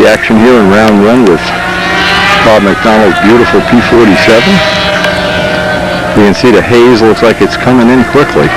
the action here in round one with Bob McDonald's beautiful P47. You can see the haze looks like it's coming in quickly.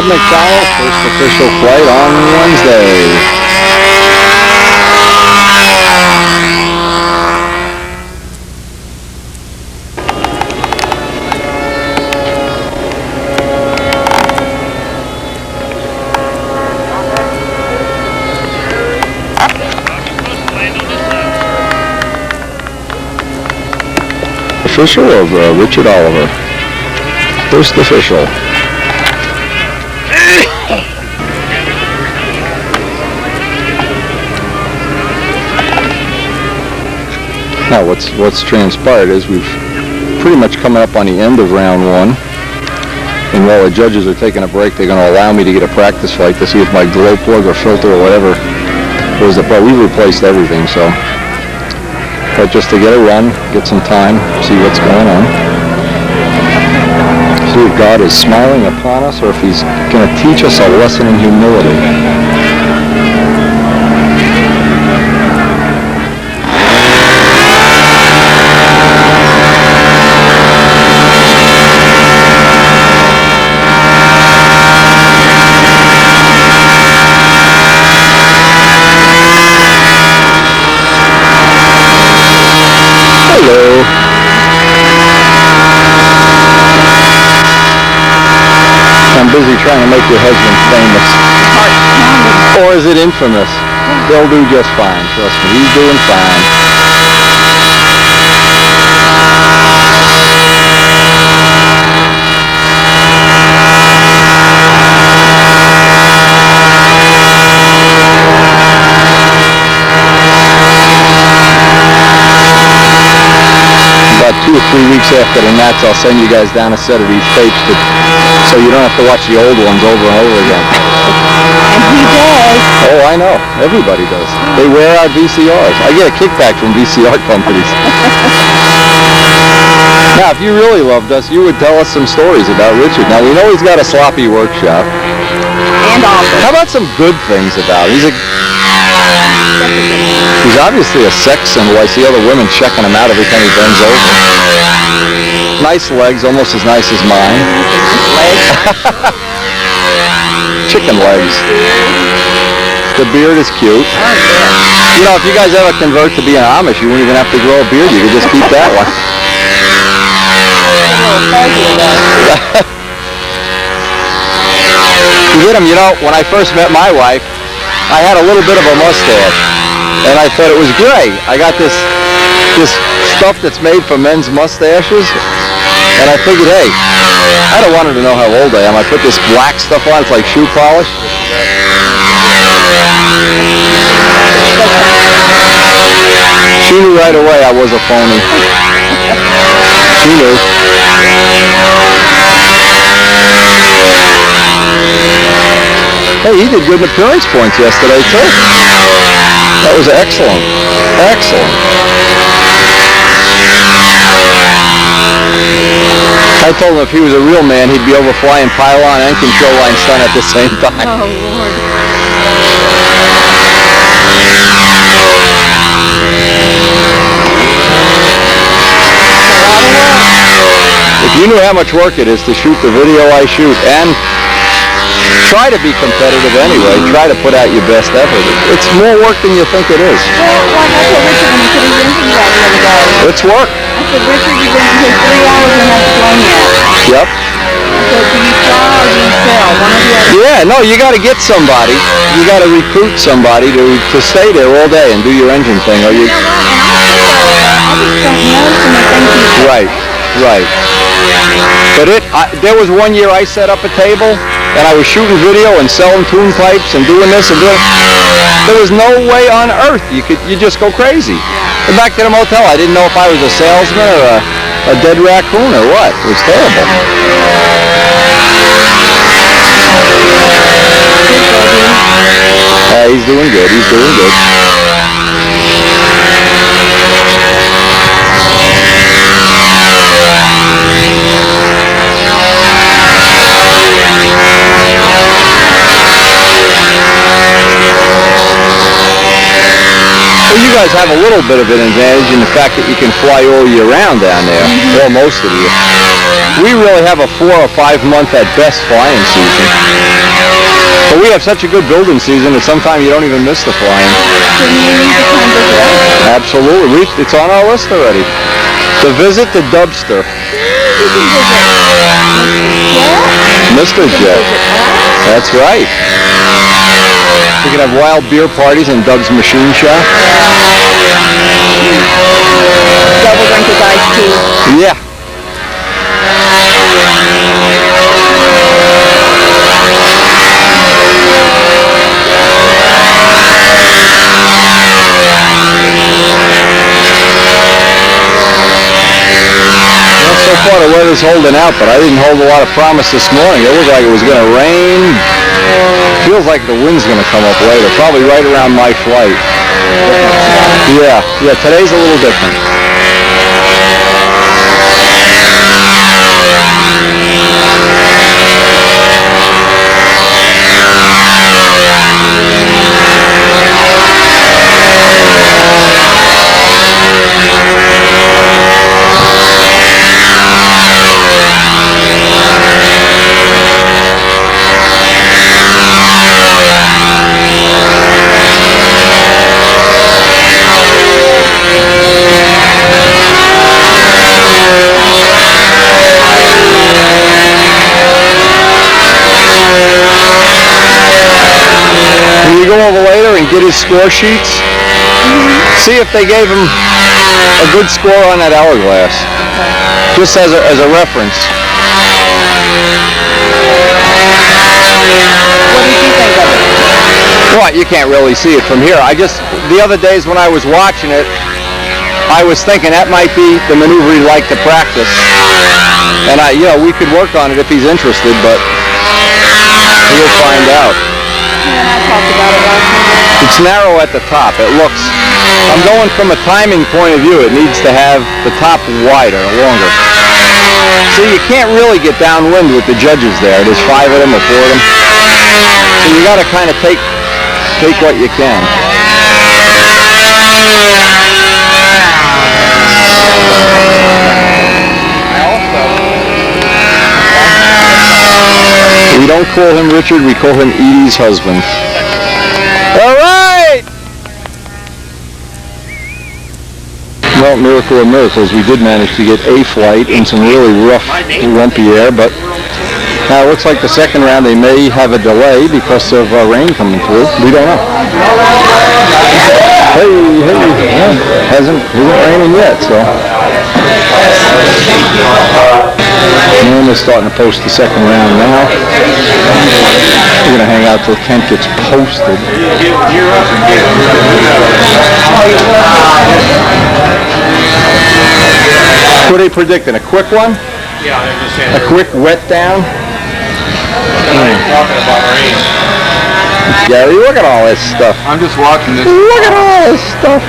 Bob McDonald, first official flight on Wednesday. Official of Richard Oliver. First official. Now what's transpired is we've pretty much coming up on the end of round one. And while the judges are taking a break, they're going to allow me to get a practice flight to see if my glow plug or filter or whatever was the problem. We replaced everything, so. But just to get a run, get some time, see what's going on. See if God is smiling upon us or if He's going to teach us a lesson in humility. Busy trying to make your husband famous. Or is it infamous? They'll do just fine, trust me. He's doing fine. About 2 or 3 weeks after the NATS, I'll send you guys down a set of these tapes so you don't have to watch the old ones over and over again. And he does. Oh, I know. Everybody does. They wear out VCRs. I get a kickback from VCR companies. Now, if you really loved us, you would tell us some stories about Richard. Now, we know he's got a sloppy workshop. And awesome. How about some good things about him? He's obviously a sex symbol. I see other women checking him out every time he bends over. Nice legs, almost as nice as mine. Chicken legs. The beard is cute. You know, if you guys ever convert to being Amish, you wouldn't even have to grow a beard. You could just keep that one. You get him, you know, when I first met my wife, I had a little bit of a mustache, and I thought it was great. I got this stuff that's made for men's mustaches, and I figured, hey, I don't want her to know how old I am. I put this black stuff on, it's like shoe polish. She knew right away I was a phony. She knew. Hey, he did good in appearance points yesterday, too. That was excellent. Excellent. I told him if he was a real man, he'd be over flying pylon and control line stun at the same time. Oh, Lord. If you knew how much work it is to shoot the video I shoot and try to be competitive anyway, try to put out your best effort. It's more work than you think it is. Well, like I told Richard when he put his engine out the other day. It's work. I said, Richard, you've been here 3 hours and haven't flown yet. Yep. I said, do you fly or do you sell? One or the other. Yeah, no, you got to get somebody. You got to recruit somebody to stay there all day and do your engine thing. Or you. You know what? And I just don't know so many things. Right, right. But there was one year I set up a table and I was shooting video and selling tune pipes and doing this and doing. There was no way on earth you just go crazy. And back to the motel, I didn't know if I was a salesman or a dead raccoon or what. It was terrible. He's doing good. He's doing good. Well, you guys have a little bit of an advantage in the fact that you can fly all year round down there, or most of the year. We really have a 4 or 5 month at best flying season. But we have such a good building season that sometimes you don't even miss the flying. Absolutely. It's on our list already. To visit the Dubster. Mr. Jet. That's right. We can have wild beer parties in Doug's Machine Shop. Double drink with iced tea. Yeah. So far the weather's holding out, but I didn't hold a lot of promise this morning. It looked like it was going to rain. Feels like the wind's going to come up later, probably right around my flight. Yeah, today's a little different. Go over later and get his score sheets. See if they gave him a good score on that hourglass. Just as a reference. What did you think of it? Well, you can't really see it from here. The other days when I was watching it, I was thinking that might be the maneuver he'd like to practice. And we could work on it if he's interested, but we'll find out. Talked about it last night. It's narrow at the top. I'm going from a timing point of view. It needs to have the top wider, longer. See, you can't really get downwind with the judges there. There's 5 of them or 4 of them. So you got to kind of take what you can. We don't call him Richard, we call him Edie's husband. All right! Well, miracle of miracles, we did manage to get a flight in some really rough, lumpy air, but it looks like the second round they may have a delay because of rain coming through. We don't know. Hey, isn't raining yet, so. And they're starting to post the second round now. We're going to hang out till Kent gets posted. What are they predicting? A quick one? Yeah, they're just saying. A quick wet down? Talking about rain. Gary, look at all this stuff. I'm just watching this. Look at all this stuff.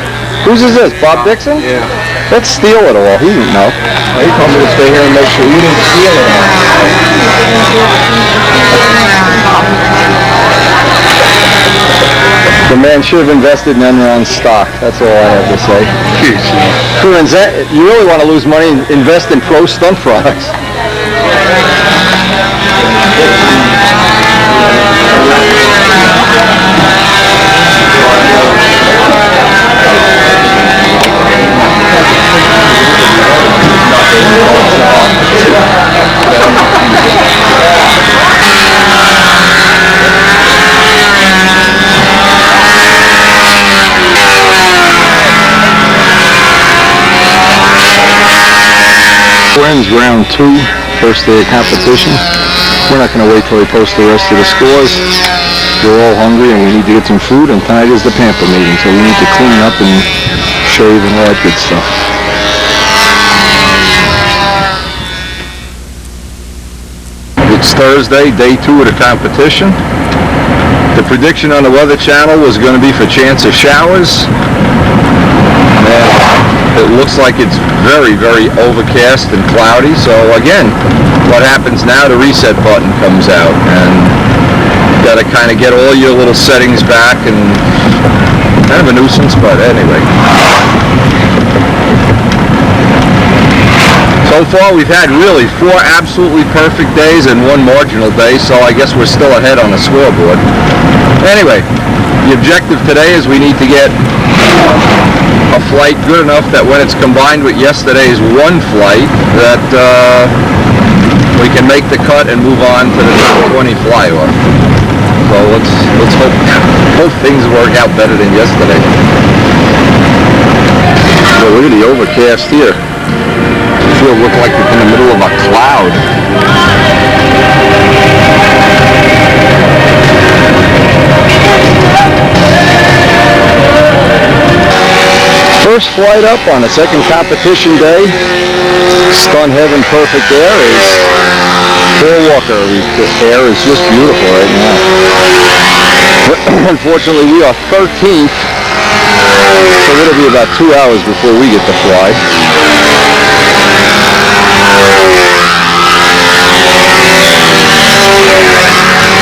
Whose is this? Bob Dixon? Yeah. Let's steal it all. He didn't know. He told me to stay here and make sure you didn't steal it all. The man should have invested in Enron stock. That's all I have to say. You really want to lose money, invest in Pro Stunt products. Ends round 2, first day of competition. We're not going to wait till they post the rest of the scores. We're all hungry and we need to get some food, and tonight is the pamper meeting, so we need to clean up and shave and all that good stuff. It's Thursday, day 2 of the competition. The prediction on the Weather Channel was going to be for chance of showers. It looks like it's very, very overcast and cloudy. So again, what happens now, the reset button comes out and you got to kind of get all your little settings back, and kind of a nuisance, but anyway. So So far we've had really 4 absolutely perfect days and 1 marginal day, so I guess we're still ahead on the scoreboard. Anyway, the objective today is we need to get a flight good enough that when it's combined with yesterday's 1 flight that we can make the cut and move on to the top 20 fly-off. So let's hope things work out better than yesterday. So look at the overcast here. It look like it's in the middle of a cloud. First flight up on the second competition day. Stun Heaven Perfect Air is Paul Walker. The air is just beautiful right now. Unfortunately, we are 13th, so it'll be about 2 hours before we get to fly.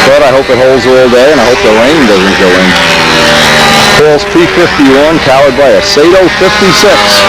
But I hope it holds all day, and I hope the rain doesn't go in. Paul's P-51 powered by a Sato 56.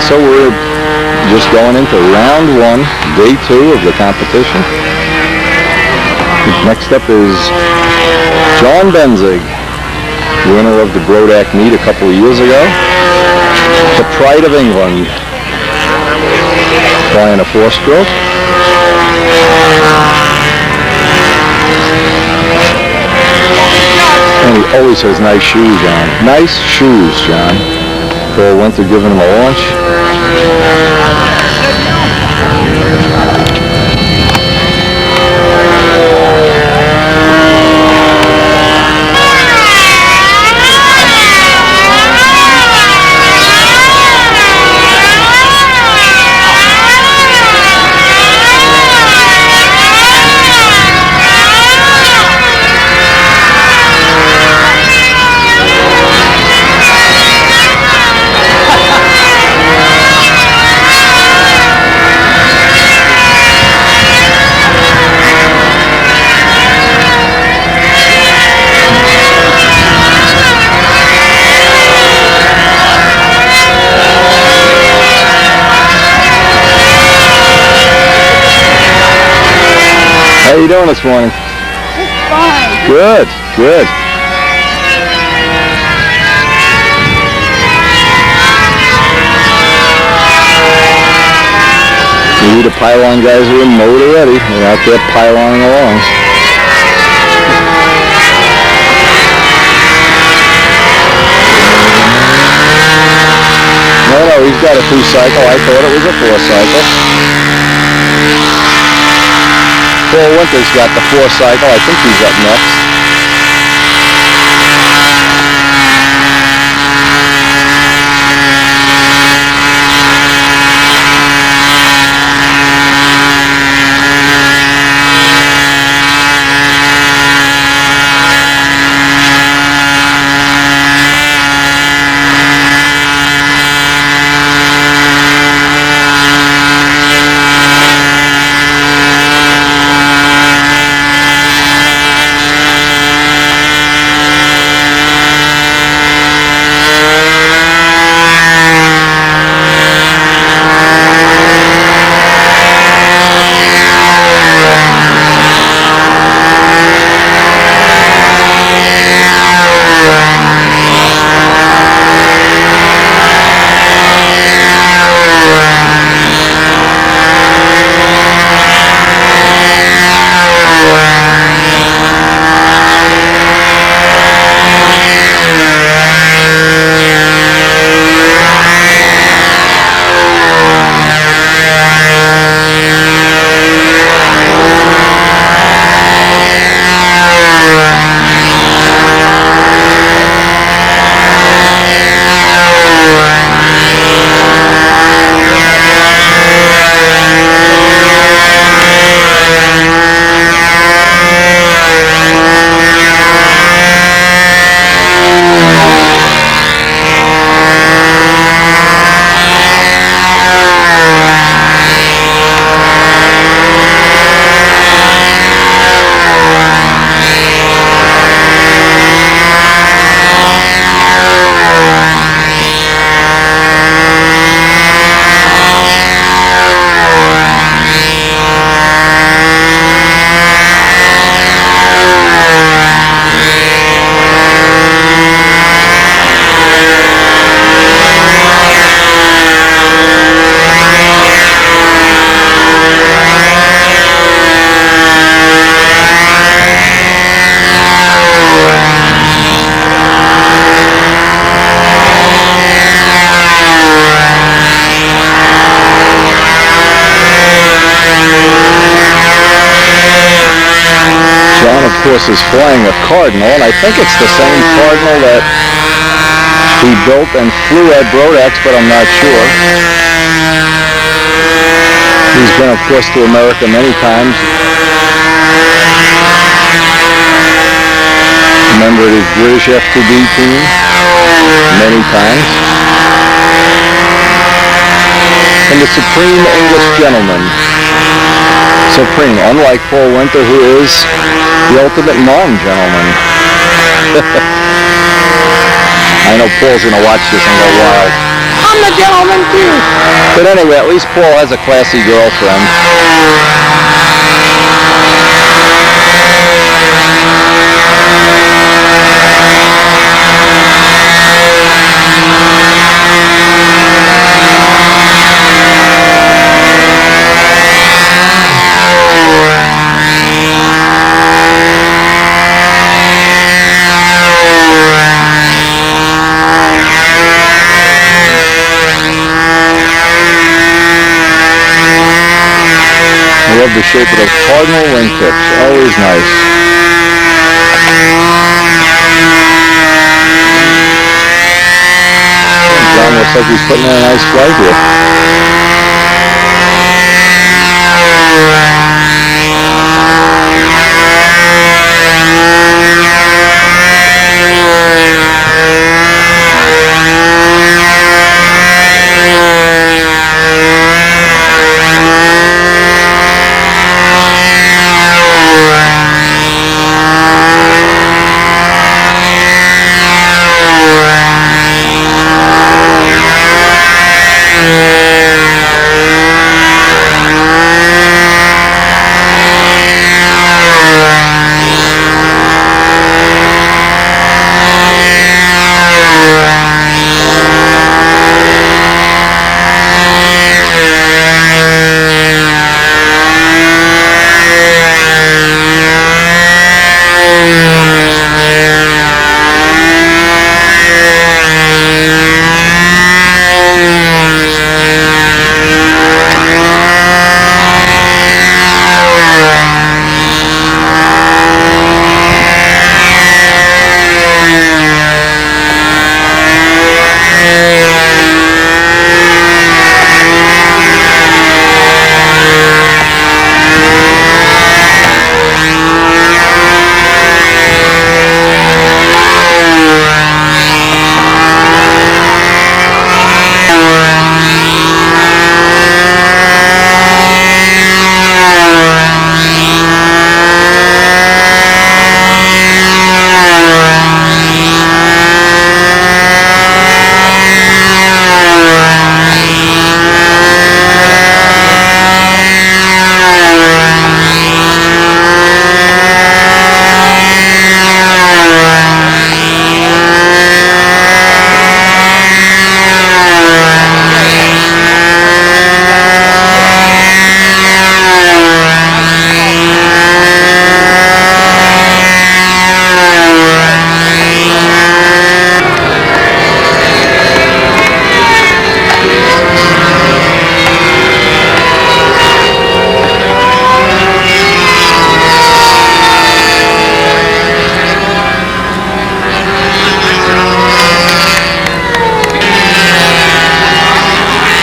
so we're just going into round 1, day 2 of the competition. Next up is John Benzig, winner of the Brodak meet a couple of years ago. The pride of England, flying a 4-stroke. And he always has nice shoes on. Nice shoes, John. Paul Winter giving him a launch. How you doing this morning? It's fine. Good, good. The pylon guys are in mode already. They're out there pyloning along. No, he's got a 2-cycle. I thought it was a 4-cycle. Paul Winter's got the 4-cycle. I think he's up next. Of course, is flying a Cardinal, and I think it's the same Cardinal that he built and flew at Brodax, but I'm not sure. He's been, of course, to America many times. Member of his British F2B team many times. And the supreme English gentleman. Supreme, unlike Paul Winter, who is the ultimate non-gentleman. I know Paul's going to watch this and go wild. I'm the gentleman too. But anyway, at least Paul has a classy girlfriend. I love the shape of those cardinal wingtips. Always nice. John looks like he's putting in a nice flight here.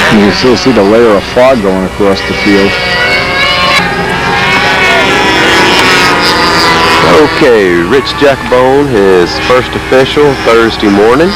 You can still see the layer of fog going across the field. Okay, Rich Jackbone, his first official Thursday morning.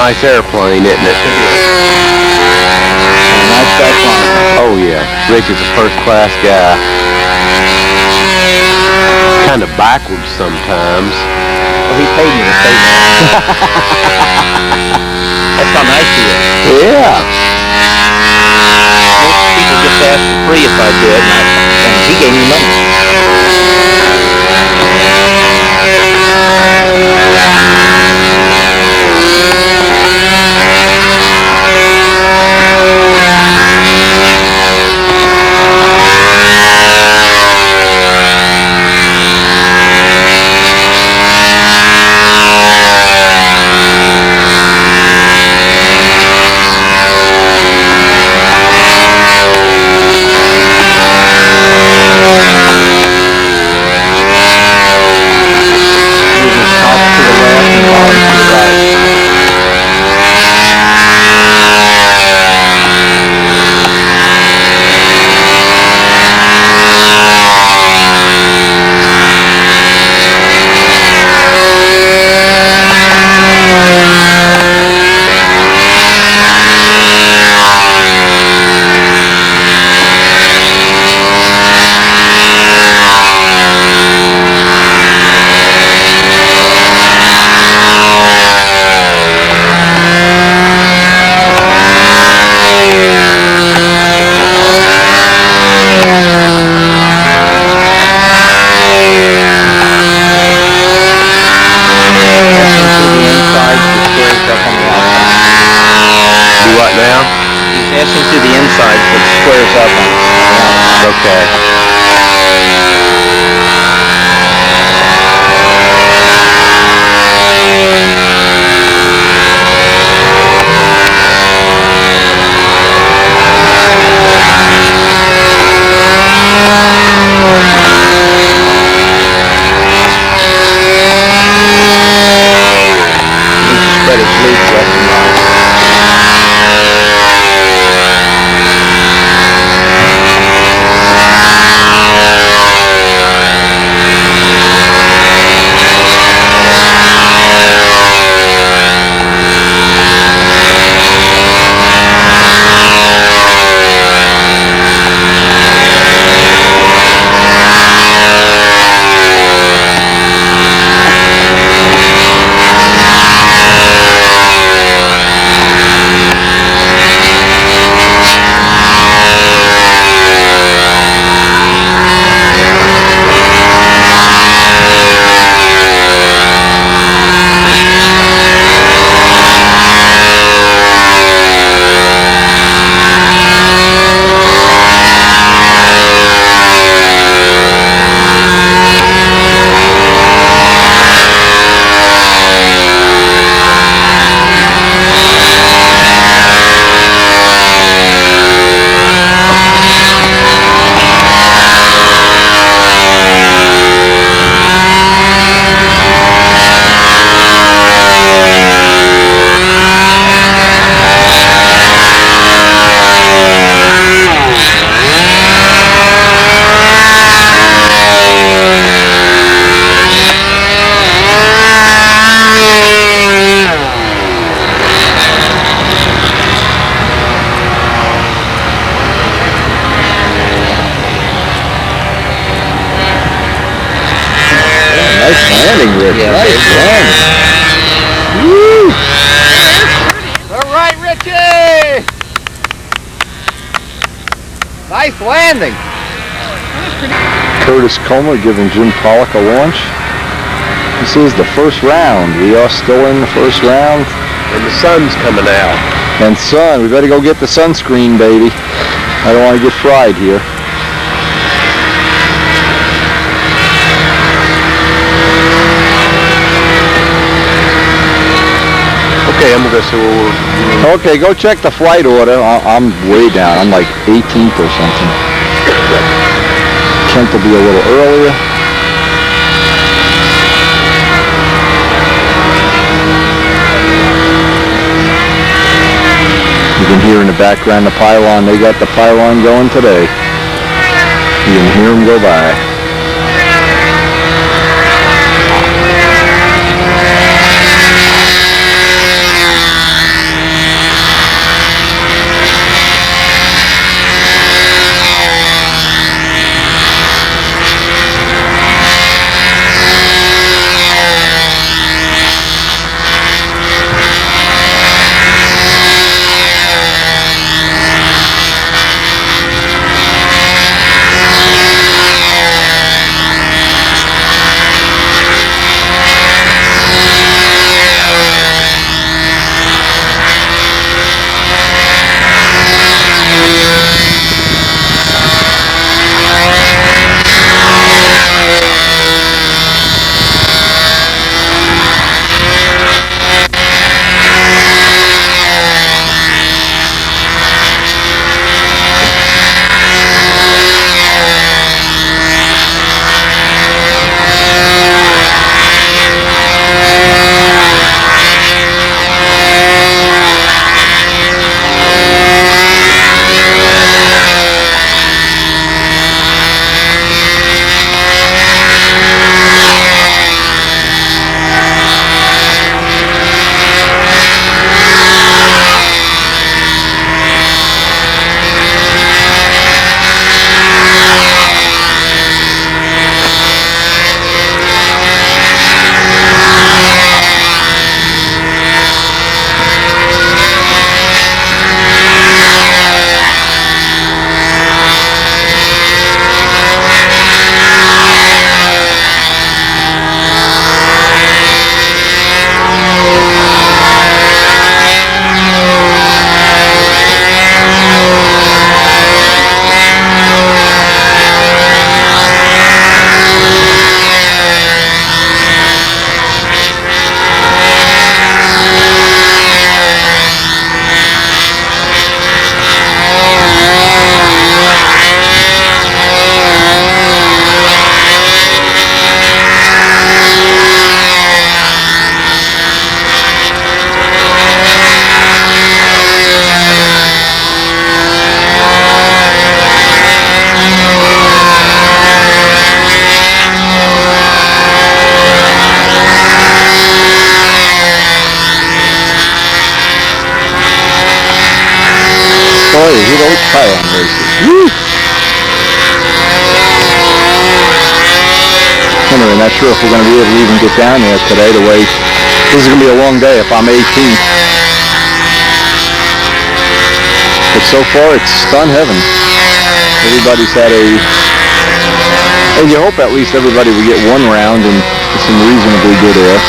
nice airplane, isn't it? Nice guy flying. Oh yeah, Rich is a first-class guy. Kind of backwards sometimes. Well, he paid me to say that. That's how nice he is. Yeah. Most people just ask for free if I did, and he gave me money. Passing through the inside so it squares up on the outside. Okay. Needs to spread its legs left and right. Nice landing, Rich. Yeah, nice landing. Woo! All right, Richie! Nice landing. Curtis Comer giving Jim Pollock a launch. This is the first round. We are still in the first round. And the sun's coming out. And sun, we better go get the sunscreen, baby. I don't want to get fried here. Okay, I'm gonna go see what we're... Okay, go check the flight order. I'm way down. I'm like 18th or something. Kent will be a little earlier. You can hear in the background the pylon. They got the pylon going today. You can hear them go by. Thailand races. Woo! Anyway, not sure if we're going to be able to even get down there today. The way this is going to be a long day if I'm 18th. But so far, it's stun heaven. Everybody's had and you hope at least everybody will get one round in some reasonably good air.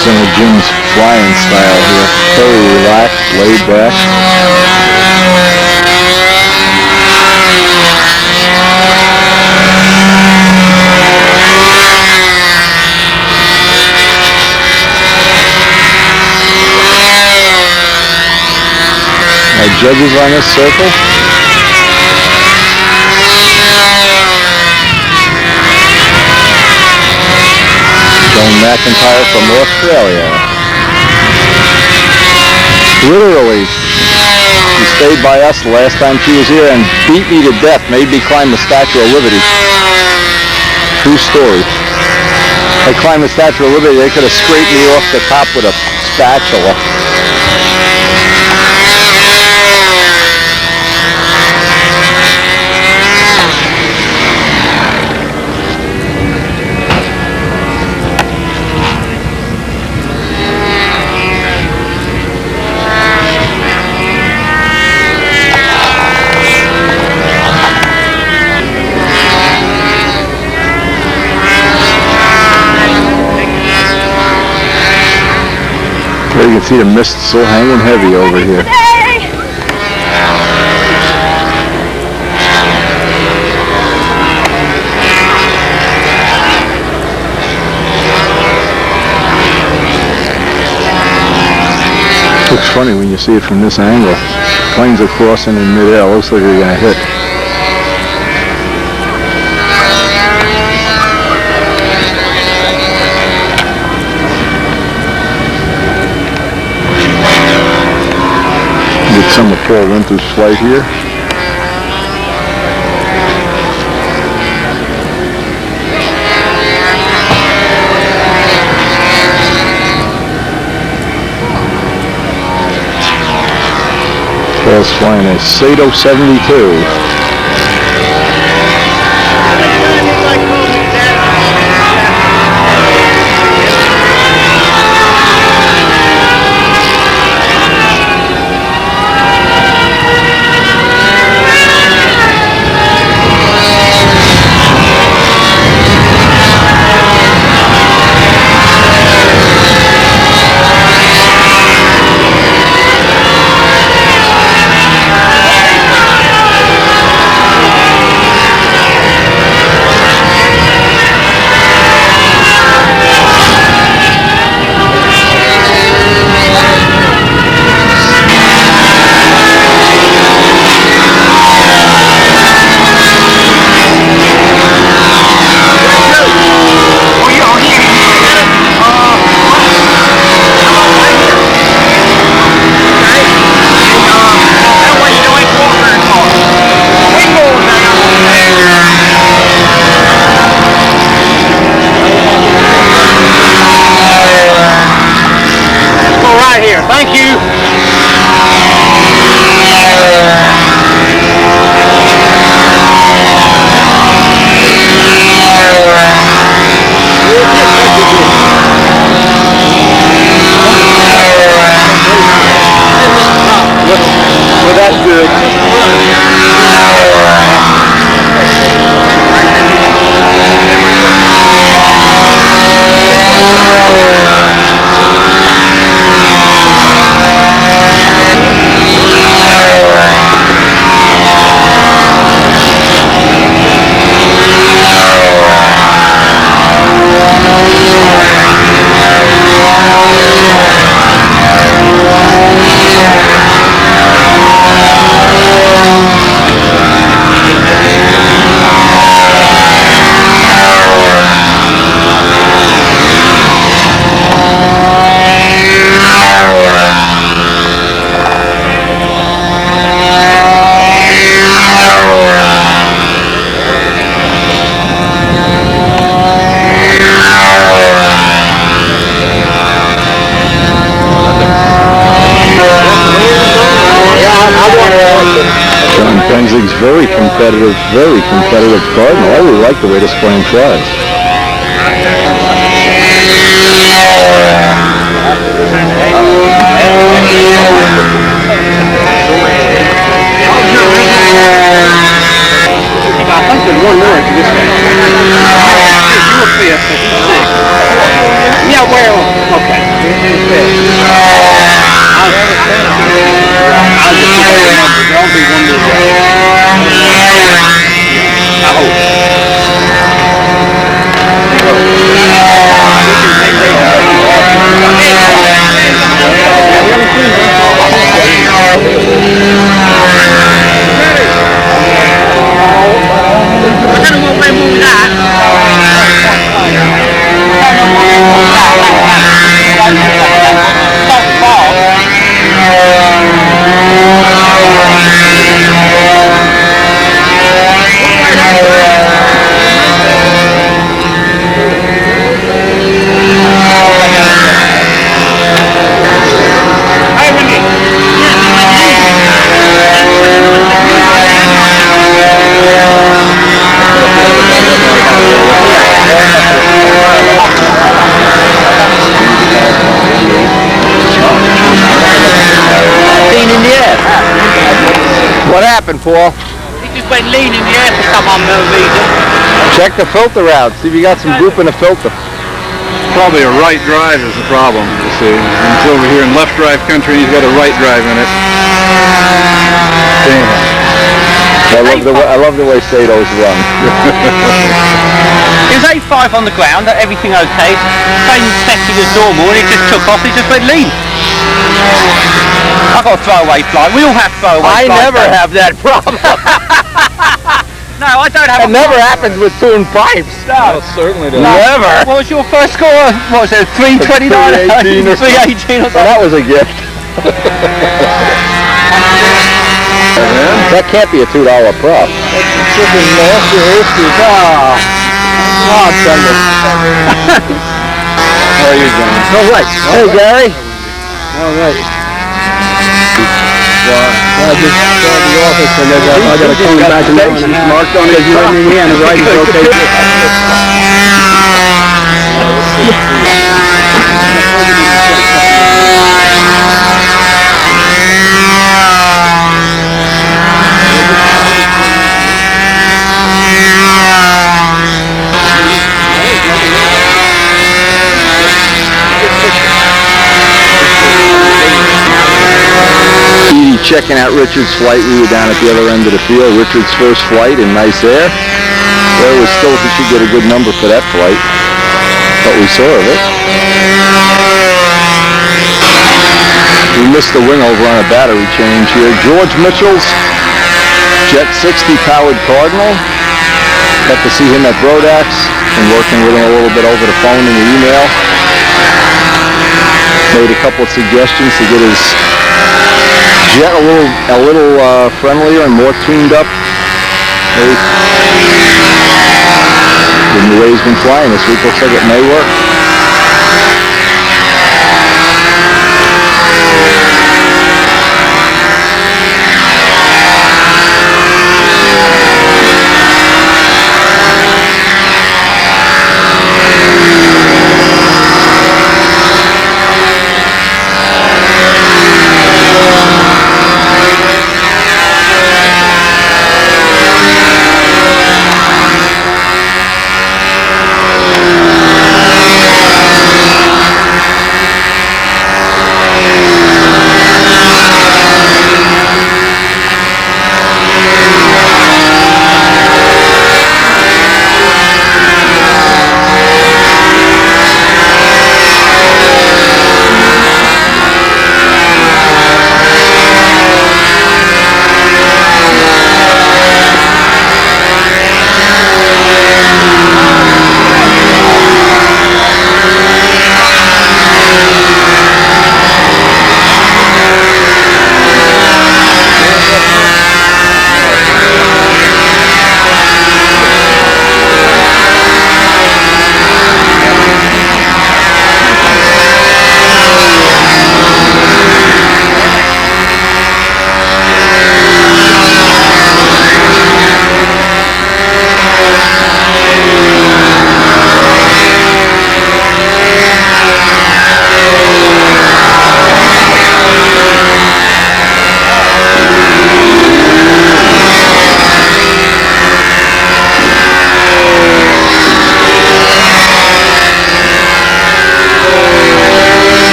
Some of Jim's flying style here. Very relaxed, laid back. Our judges on this circle. McIntyre from Australia. Literally, she stayed by us the last time she was here and beat me to death, made me climb the Statue of Liberty. True story. I climbed the Statue of Liberty, they could have scraped me off the top with a spatula. There you can see the mist still hanging heavy over here. Looks funny when you see it from this angle. Planes are crossing in midair. Looks like they're going to hit. Some of Paul Winter's flight here. Paul's flying a Sato 72. very competitive cardinal. I really like the way this plane flies. I think there's one more to this guy. You were fifth, but he's sixth. Yeah, well, okay. I'll just put the number. There'll be one more guy. I hope. What happened, Paul? He just went lean in the air for some unknown reason. Check the filter out. See if you got some group in the filter. Probably a right drive is the problem, you see. He's over here in left drive country, he's got a right drive in it. Damn. I love the way Sato's run. It was 85 on the ground, everything okay. Same setting as normal, and it just took off, it just went lean. I've got a throwaway flight. We all have throwaway flights. I never have that problem. No, I don't have It never happens with tuned pipes. No, certainly doesn't. Never. What was your first score? What was it, 329? 318 or 318 or something? Well, that was a gift. That can't be a $2 prop. Chicken master history. Oh, thunder. How are you, John? All right. Hey, Gary. All right. I just got to the office and I got to come back and marked on his right in the hand. The right is okay. Checking out Richard's flight. We were down at the other end of the field. Richard's first flight in nice air. There was still, he should get a good number for that flight. But we saw of it. We missed the wing over on a battery change here. George Mitchell's Jet 60 powered Cardinal. Got to see him at Brodax and working with him a little bit over the phone and the email. Made a couple of suggestions to get his jet a little friendlier and more tuned up. In the way he's been flying this week, looks like it may work.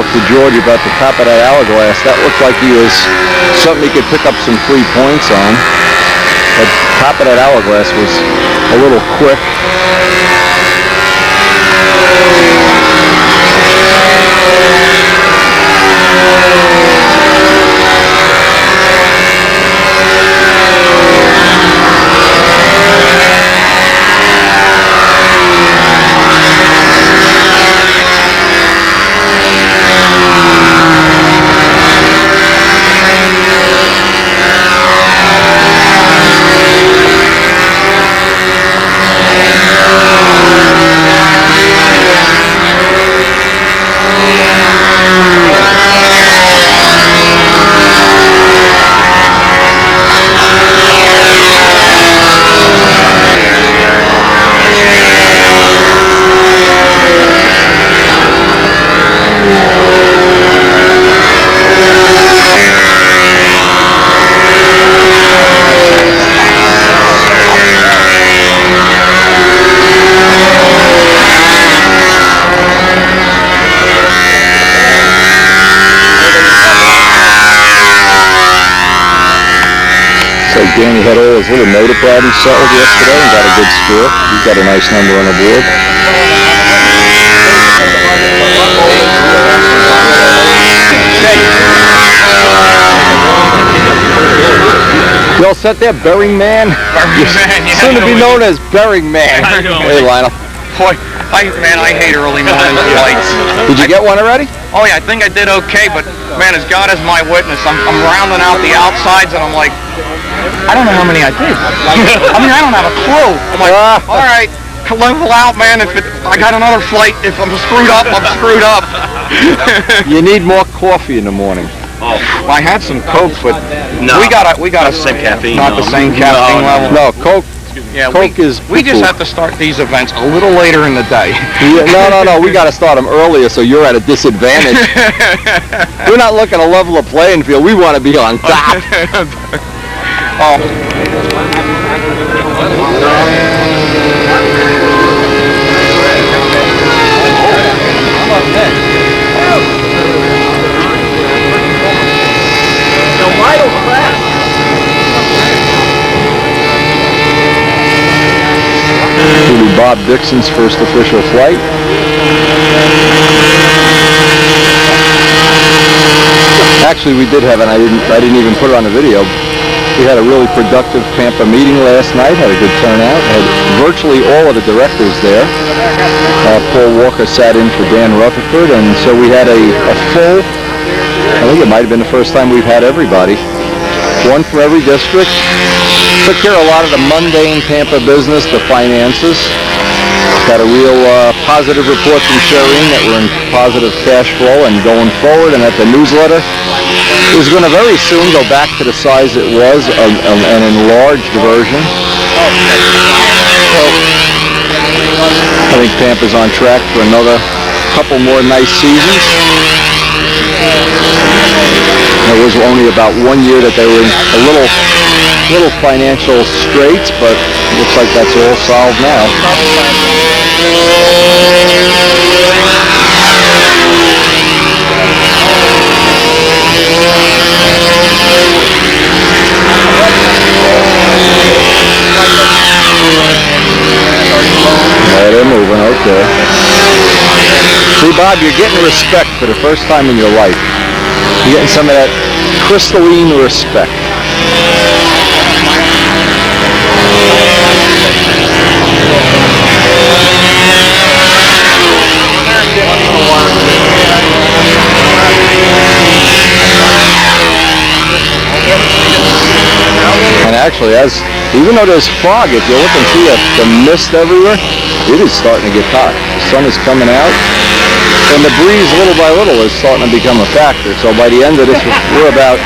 talked to George about the top of that hourglass. That looked like he was something he could pick up some 3 points on. But top of that hourglass was a little quick. Danny had all his little motor problems settled yesterday and got a good score. He's got a nice number on the board. You all set there, Bering Man? Bering Man, yeah. Soon to be known as Bering Man. Hey, Lionel. Boy, I hate early morning flights. Did you get one already? Oh yeah, I think I did okay, but man, as God is my witness, I'm rounding out the outsides, and I'm like, I don't know how many I did. I mean, I don't have a clue. I'm like, all right, level out, man. I got another flight. If I'm screwed up, I'm screwed up. You need more coffee in the morning. Oh, I had some Coke, but we got a same caffeine. Not the same caffeine level. No, Coke. Yeah, Coke we just have to start these events a little later in the day. Yeah, no, we got to start them earlier, so you're at a disadvantage. We're not looking to level a playing field. We want to be on top. Bob Dixon's first official flight. Actually, we did have, and I didn't even put it on the video. We had a really productive Tampa meeting last night. Had a good turnout. Had virtually all of the directors there. Paul Walker sat in for Dan Rutherford, and so we had a full. I think it might have been the first time we've had everybody. One from every district. Took care of a lot of the mundane Tampa business, the finances. Got a real positive report from Shireen that we're in positive cash flow and going forward, and that the newsletter is going to very soon go back to the size it was, an enlarged version. So I think Tampa's on track for another couple more nice seasons. It was only about 1 year that they were in a little financial straits, but it looks like that's all solved now. Yeah, they're moving, okay. See, Bob, you're getting respect for the first time in your life. You're getting some of that crystalline respect. And actually, even though there's fog, if you look and see the mist everywhere, it is starting to get hot. The sun is coming out, and the breeze, little by little, is starting to become a factor. So by the end of this, we're about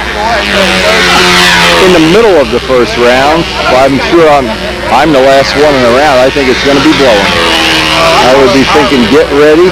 in the middle of the first round. I'm sure I'm the last one in the round. I think it's going to be blowing. I would be thinking, get ready.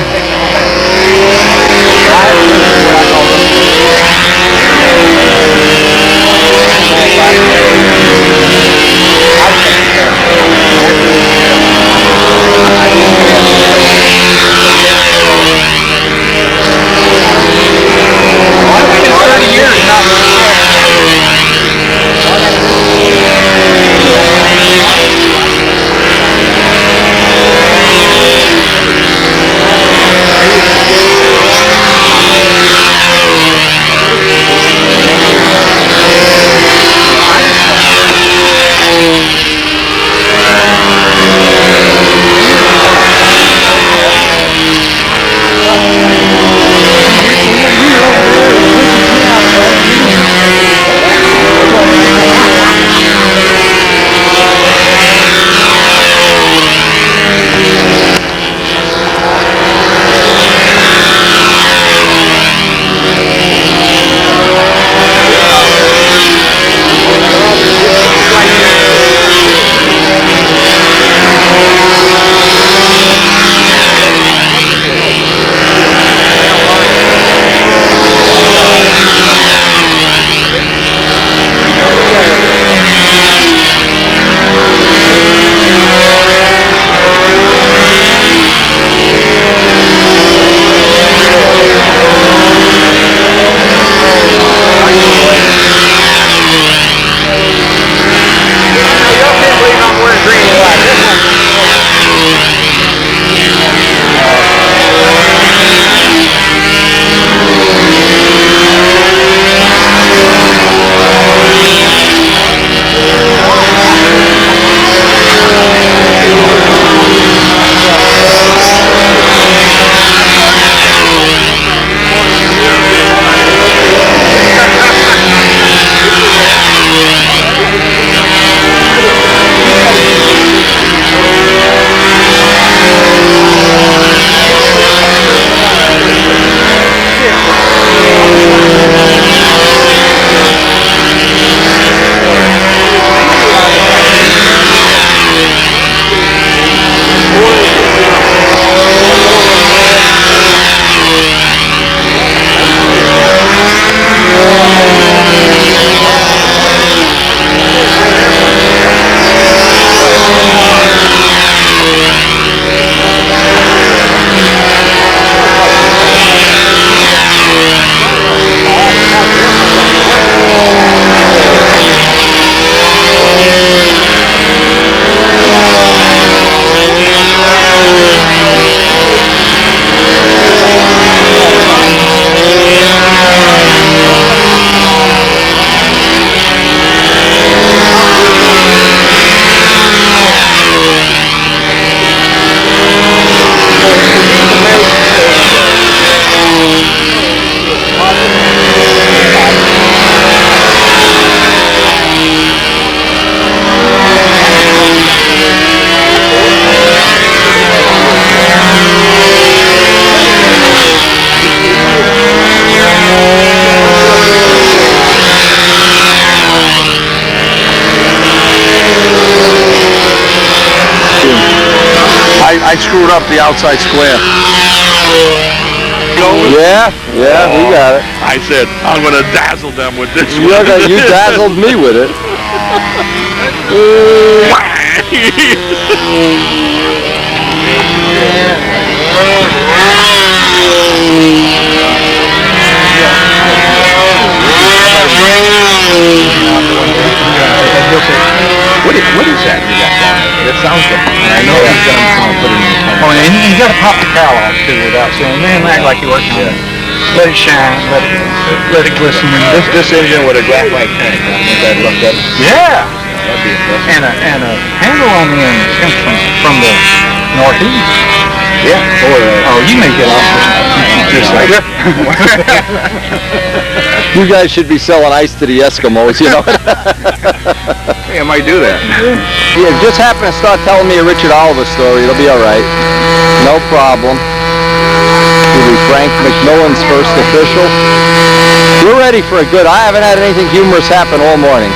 I screwed up the outside square. Yeah, we got it. I said, I'm going to dazzle them with this You dazzled me with it. What is that you got down there? It sounds good. I know he's going to put it in the tank. Oh, and you got to pop the cowl off, too, without saying, man, act like you're working on it. Let it shine, let it glisten. This engine with a graphite tank, that looked up. Yeah! And a handle on the end comes from the northeast. Yeah. Oh, you make it off just like that. You guys should be selling ice to the Eskimos, you know. Hey, I might do that. Yeah, just happen to start telling me a Richard Oliver story. It'll be all right. No problem. It'll be Frank McMillan's first official. We're ready for a good. I haven't had anything humorous happen all morning.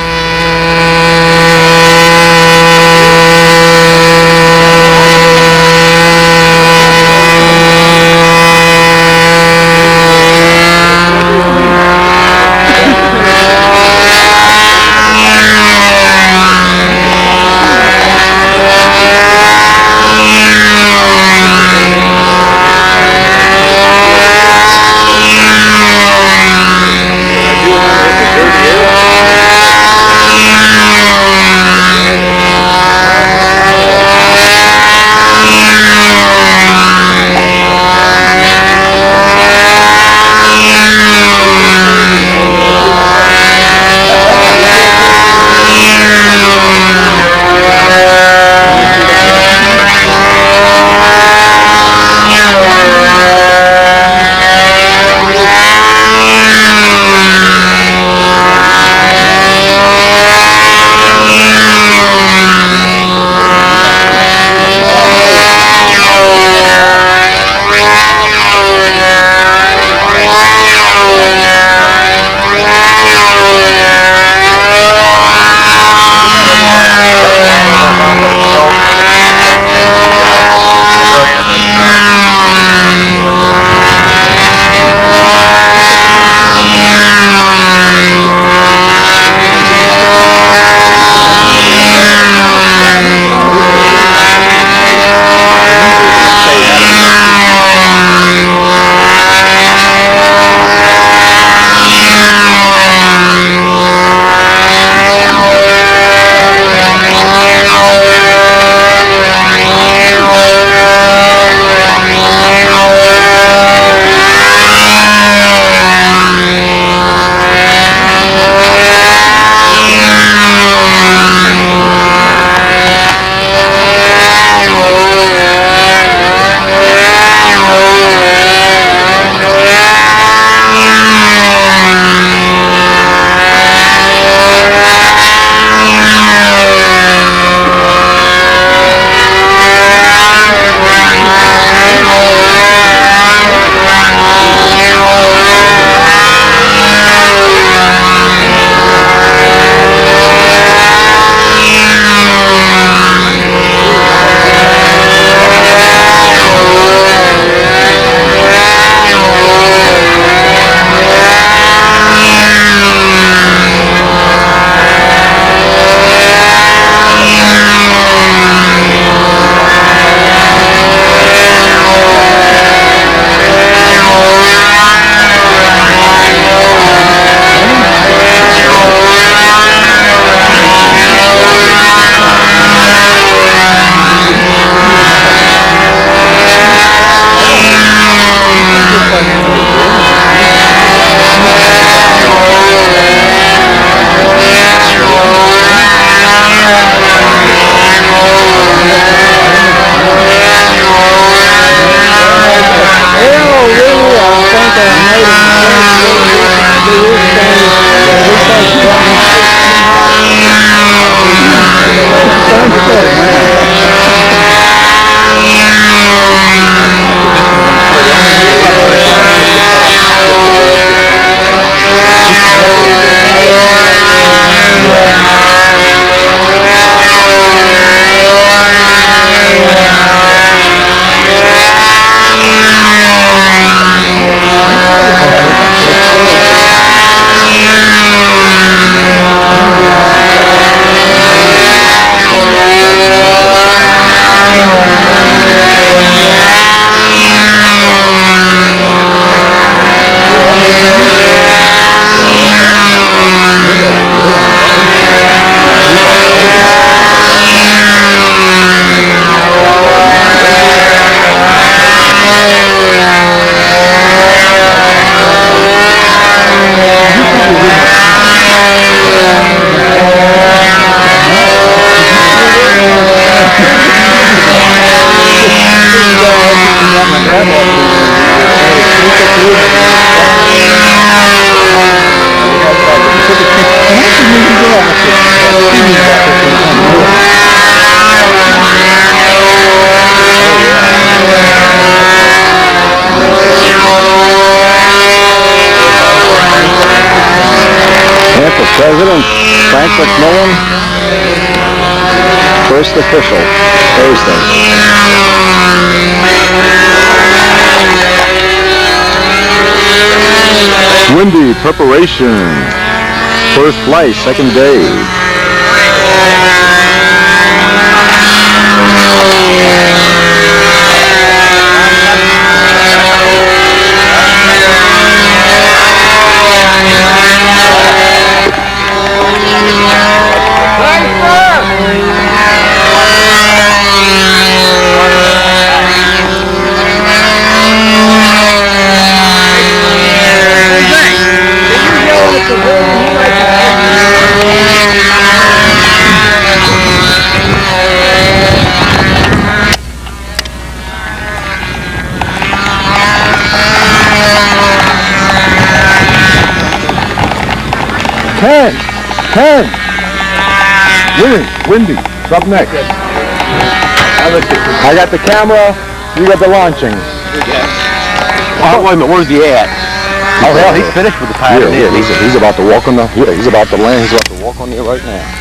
first official Thursday. Windy preparation. First flight, second day. Ten. Windy. It's up next. I got the camera. You got the launching. Oh, wait a minute, where's he at? Oh, Well, he's finished with the pilot. Yeah, he's about to walk on the. Yeah, he's about to land. He's about to walk on there right now.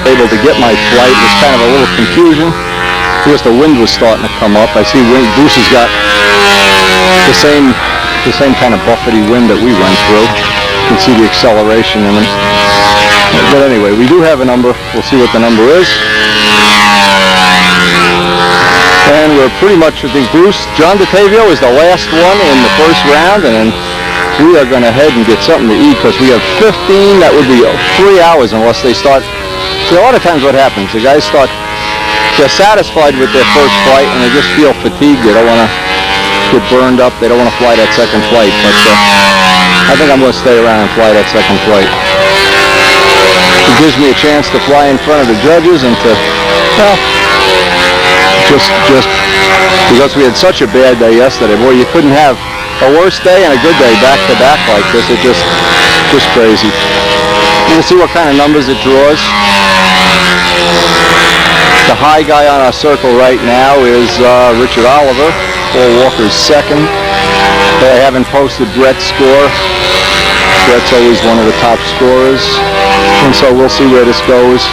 Able to get my flight was kind of a little confusion because the wind was starting to come up. I see Bruce has got the same kind of buffety wind that we went through. You can see the acceleration in them. But anyway, we do have a number. We'll see what the number is. And we're pretty much, I think, John DeTavio is the last one in the first round, and then we are going to head and get something to eat because we have 15. That would be 3 hours unless they start. See, a lot of times what happens, the guys they're satisfied with their first flight and they just feel fatigued. They don't want to get burned up. They don't want to fly that second flight. But I think I'm going to stay around and fly that second flight. It gives me a chance to fly in front of the judges and to, well, just because we had such a bad day yesterday. Boy, you couldn't have a worse day and a good day back to back like this. It just crazy. We'll see what kind of numbers it draws. The high guy on our circle right now is Richard Oliver. Paul Walker's second. They haven't posted Brett's score. Brett's always one of the top scorers. And so we'll see where this goes.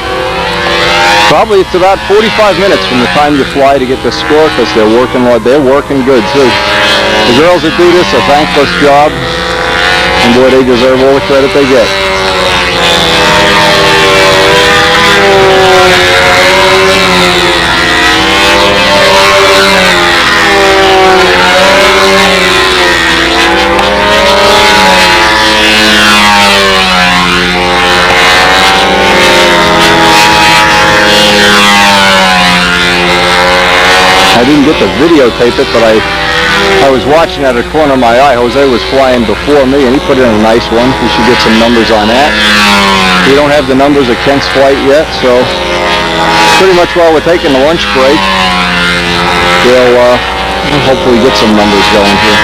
Probably it's about 45 minutes from the time you fly to get the score because they're working good too. The girls that do this, a thankless job. And boy, they deserve all the credit they get. I didn't get to videotape it, but I was watching out of the corner of my eye. Jose was flying before me, and he put in a nice one. We should get some numbers on that. We don't have the numbers of Kent's flight yet, so pretty much while we're taking the lunch break, we'll hopefully get some numbers going here.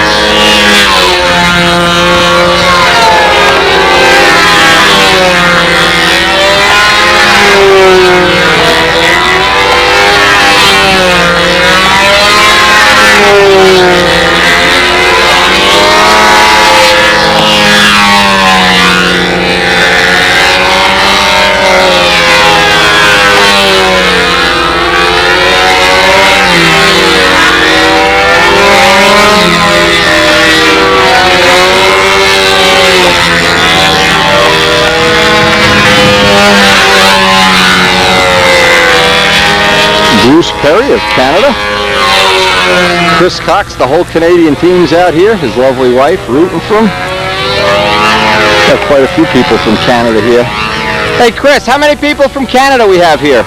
Bruce Perry of Canada. Chris Cox, the whole Canadian team's out here. His lovely wife rooting for him. Got quite a few people from Canada here. Hey Chris, how many people from Canada we have here?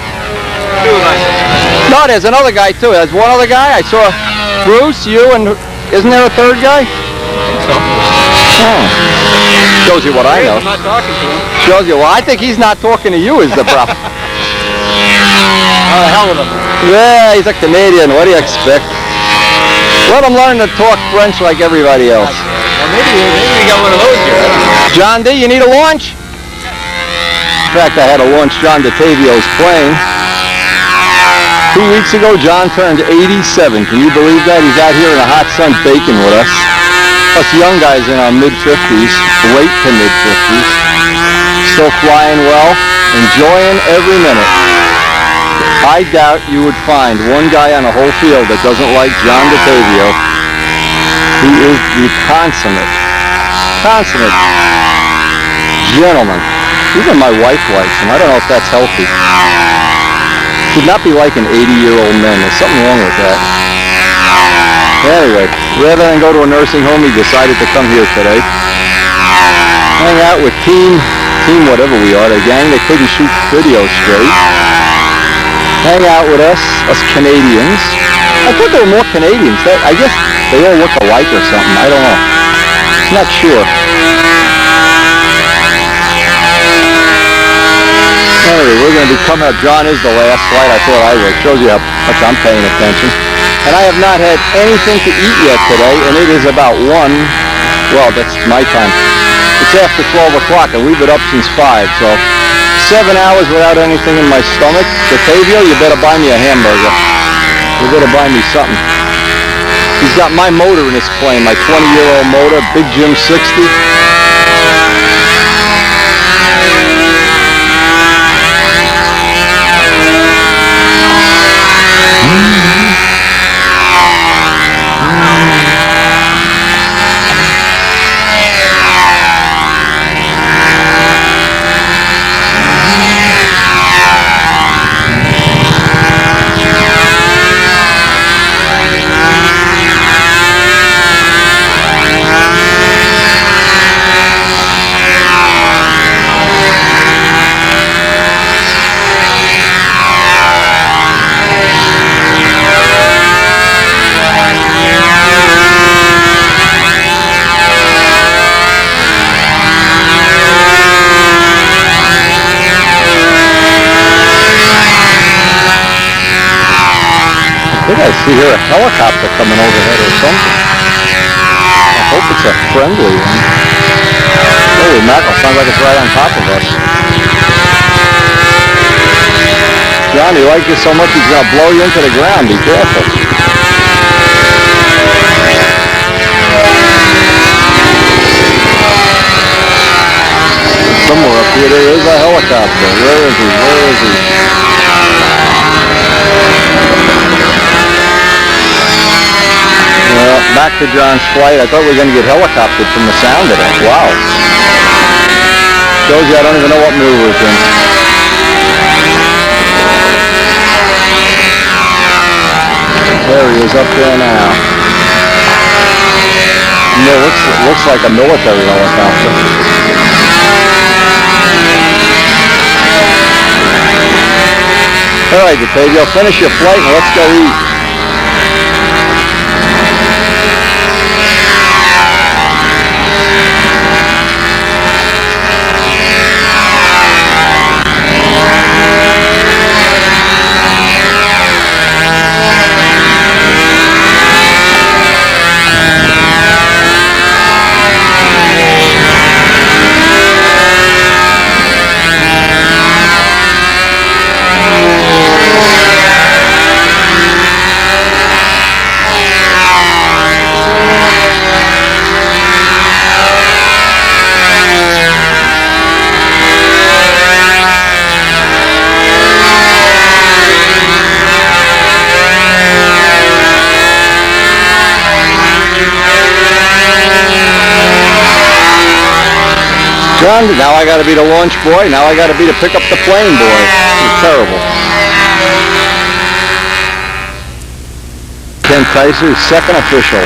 No, there's another guy too. There's one other guy. I saw Bruce, you, and isn't there a third guy? Oh. Shows you what I know. I'm not talking to him. Shows you. Well, I think he's not talking to you is the problem. Oh, the hell with him. Yeah, he's a Canadian. What do you expect? Let him learn to talk French like everybody else. Well, maybe we got one of those here. John D, you need a launch? fact, I had to launch John DeTavio's plane. 2 weeks ago, John turned 87. Can you believe that? He's out here in the hot sun baking with us. Us young guys in our mid-50s, late to mid-50s, still flying well, enjoying every minute. I doubt you would find one guy on the whole field that doesn't like John DeTavio. He is the consummate gentleman. Even my wife likes him. I don't know if that's healthy. Should not be like an 80-year-old man. There's something wrong with that. Anyway, rather than go to a nursing home, he decided to come here today. Hang out with team whatever we are, the gang that couldn't shoot video straight. Hang out with us Canadians. I thought there were more Canadians. I guess they all look alike or something. I don't know. I'm not sure. Anyway, we're going to be coming up. John is the last flight. I thought I would. Shows you how much I'm paying attention. And I have not had anything to eat yet today, and it is about 1. Well, that's my time. It's after 12 o'clock, and we've been up since 5, so 7 hours without anything in my stomach. DeTavio, you better buy me a hamburger. You better buy me something. He's got my motor in his plane, my 20-year-old motor, Big Jim 60. I think I see here a helicopter coming overhead or something. I hope it's a friendly one. Holy mackerel, sounds like it's right on top of us. John, he likes you so much he's going to blow you into the ground. Be careful. Somewhere up here there is a helicopter. Where is he? Where is he? Well, back to John's flight. I thought we were going to get helicoptered from the sound of it. Wow. Shows you I don't even know what mood we're in. There he is up there now. No, looks like a military helicopter. All right, DeTavio, finish your flight and let's go eat. John, now I got to be the launch boy. Now I got to be the pick up the plane boy. It's terrible. Ken Tyson, second official.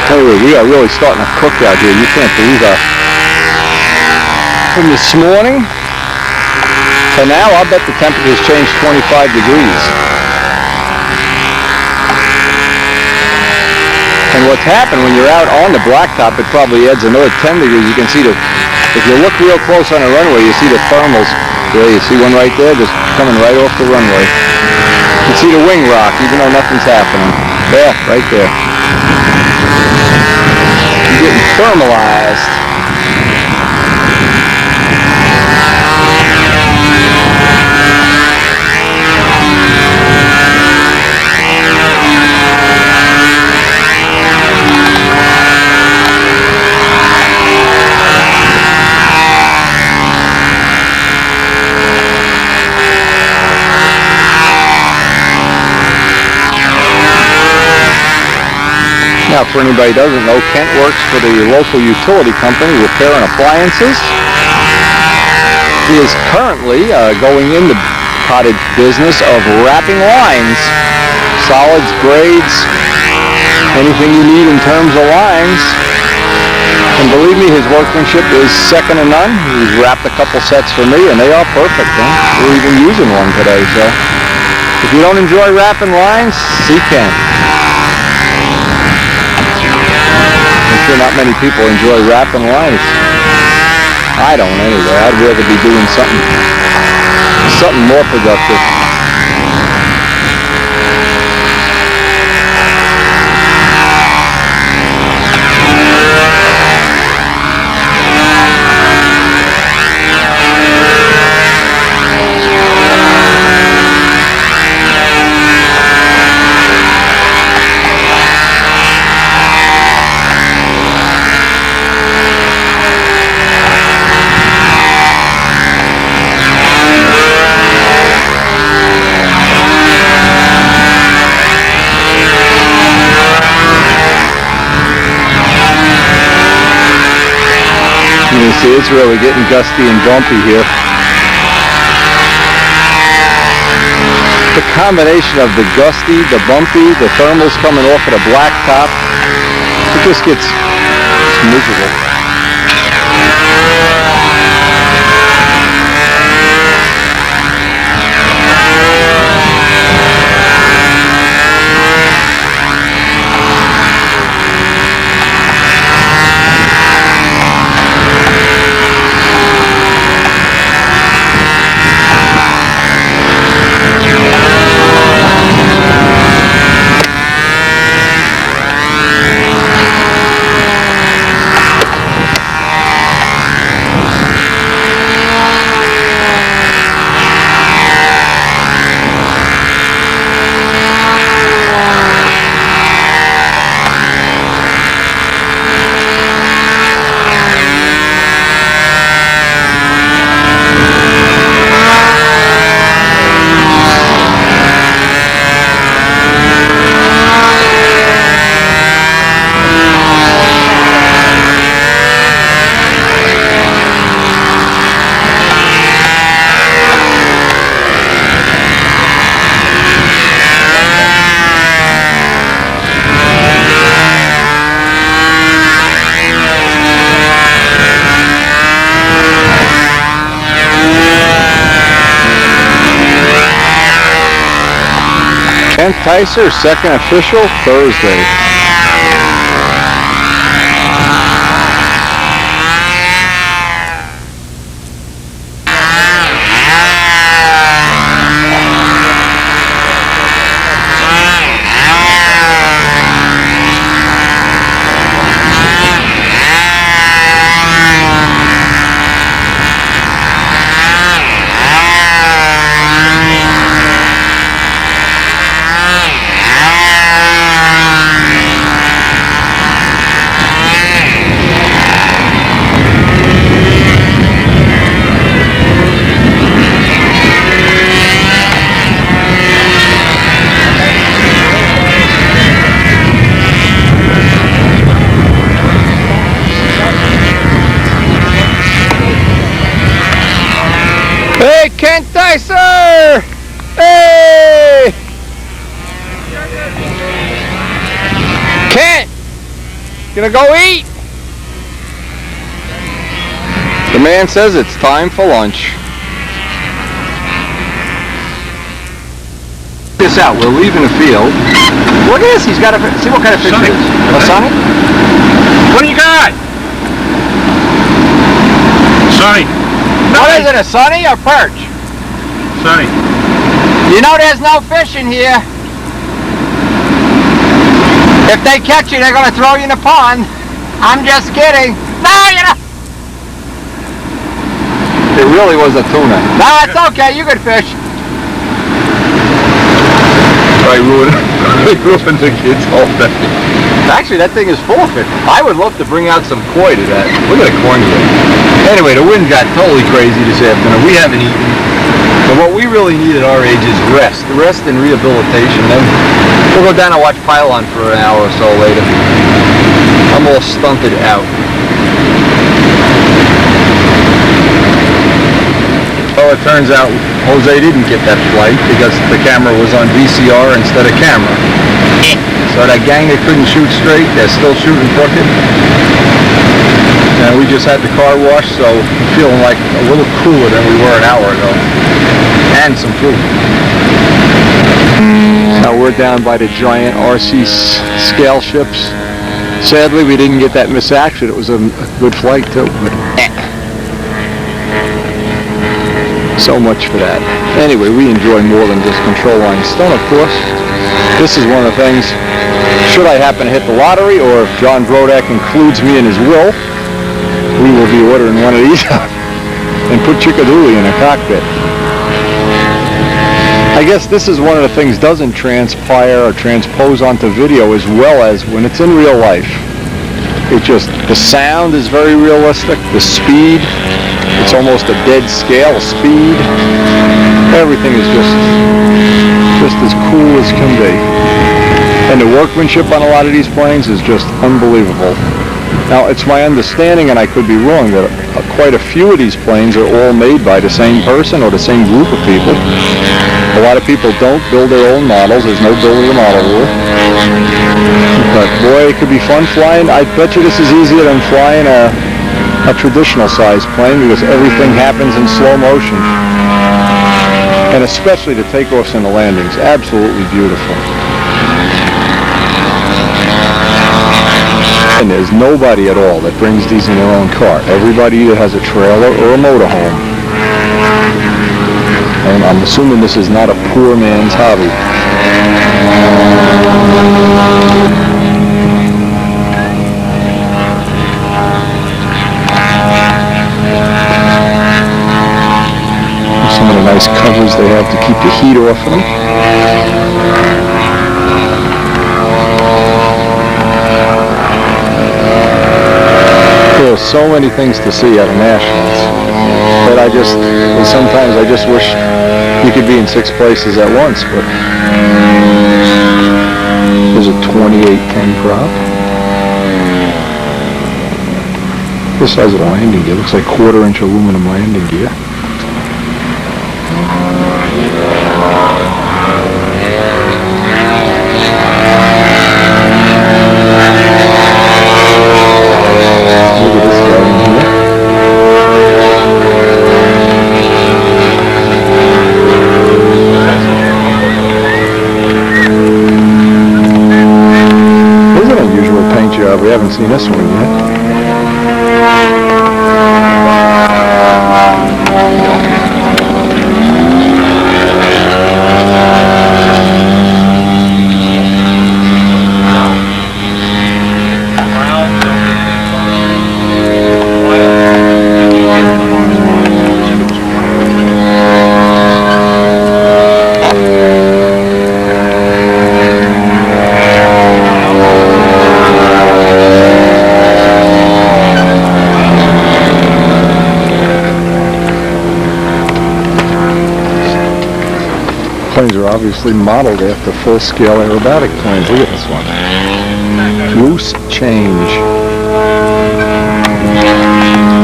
Anyway, we are really starting to cook out here. You can't believe that. From this morning, And now I'll bet the temperature's changed 25 degrees. And what's happened when you're out on the blacktop, it probably adds another 10 degrees. You can see if you look real close on the runway, you see the thermals. There, you see one right there, just coming right off the runway. You can see the wing rock, even though nothing's happening. Yeah, right there. You're getting thermalized. Now, for anybody who doesn't know, Kent works for the local utility company repairing appliances. He is currently going in the cottage business of wrapping lines, solids, grades, anything you need in terms of lines. And believe me, his workmanship is second to none. He's wrapped a couple sets for me, and they are perfect. Huh? We're even using one today, so if you don't enjoy wrapping lines, see Kent. Not many people enjoy wrapping lines. I don't anyway. I'd rather be doing something more productive. You see, it's really getting gusty and bumpy here. The combination of the gusty, the bumpy, the thermals coming off of the black top, it just gets miserable. Kent Tyser, second official, Thursday. Hey, Kent Tyser! Hey! Kent! Gonna go eat? The man says it's time for lunch. this out. We're leaving the field. Look at this. He's got a. See what kind of fish it is. A Sonny? What do you got? Sonny. What is it, a sunny or perch? Sonny. You know there's no fish in here. If they catch you, they're going to throw you in the pond. I'm just kidding. No, you know. It really was a tuna. No, it's okay. You could fish. I ruined the kids all day. Actually, that thing is full of fish. I would love to bring out some koi to that. Look at the cornbread. Anyway, the wind got totally crazy this afternoon. We haven't eaten. But what we really need at our age is rest. Rest and rehabilitation. Then we'll go down and watch Pylon for an hour or so later. I'm all stunted out. Well, it turns out Jose didn't get that flight because the camera was on VCR instead of camera. So that gang that couldn't shoot straight, they're still shooting crooked. And we just had the car washed, so we're feeling like a little cooler than we were an hour ago. And some food. Now we're down by the giant RC scale ships. Sadly, we didn't get that miss action. It was a good flight too. But so much for that. Anyway, we enjoy more than just control line stone, of course. This is one of the things, should I happen to hit the lottery, or if John Brodak includes me in his will, we will be ordering one of these out and put Chickadooley in a cockpit. I guess this is one of the things doesn't transpire or transpose onto video as well as when it's in real life. It just, the sound is very realistic, the speed, it's almost a dead scale speed. Everything is just as cool as can be. And the workmanship on a lot of these planes is just unbelievable. Now, it's my understanding, and I could be wrong, that quite a few of these planes are all made by the same person or the same group of people. A lot of people don't build their own models. There's no build of the model rule. But boy, it could be fun flying. I bet you this is easier than flying a traditional size plane because everything happens in slow motion. And especially the takeoffs and the landings. Absolutely beautiful. And there's nobody at all that brings these in their own car. Everybody either has a trailer or a motorhome. And I'm assuming this is not a poor man's hobby. Some of the nice covers they have to keep the heat off of them. There are so many things to see at a Nationals that sometimes I just wish you could be in 6 places at once, but there's a 2810 prop. This size of a landing gear looks like 1/4-inch aluminum landing gear. Look at this guy in here. This is an unusual paint job. We haven't seen this one yet. Planes are obviously modeled after full-scale aerobatic planes. Look at this one. Loose Change.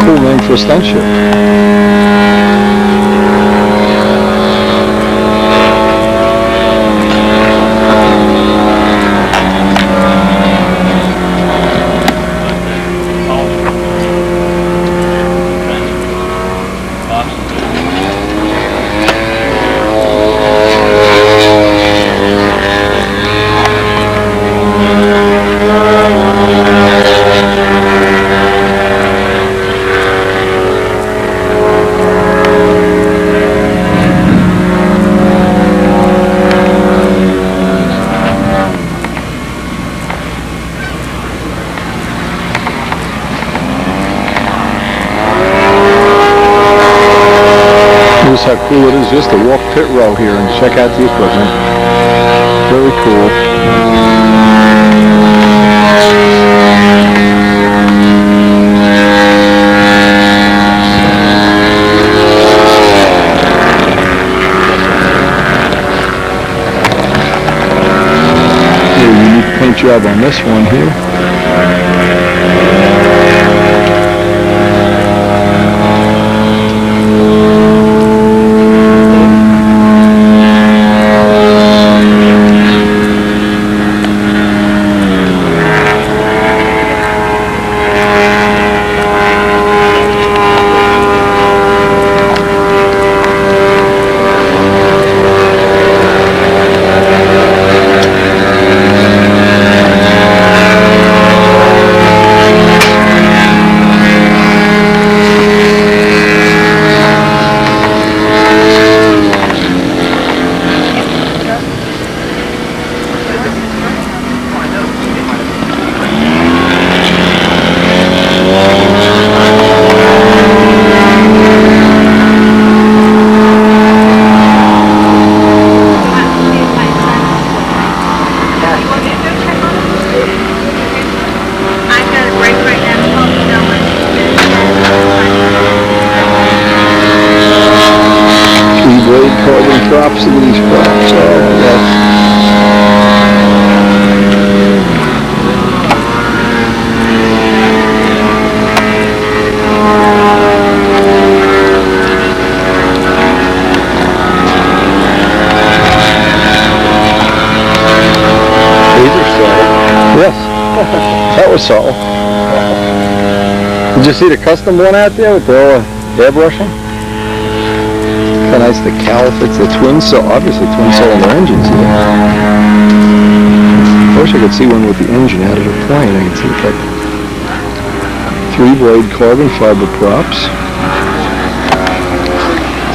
Cool name for a stunt ship. cool it is just to walk pit row here and check out the equipment. Very cool. Unique paint job on this one here. Carbon props in these props. Oh, yeah. These are subtle. Yes. That was subtle. Did you see the custom one out there with the airbrushing? How nice the cowl fits the obviously twin cylinder engines here. I wish I could see one with the engine out of the plane. I can see that 3-blade carbon fiber props.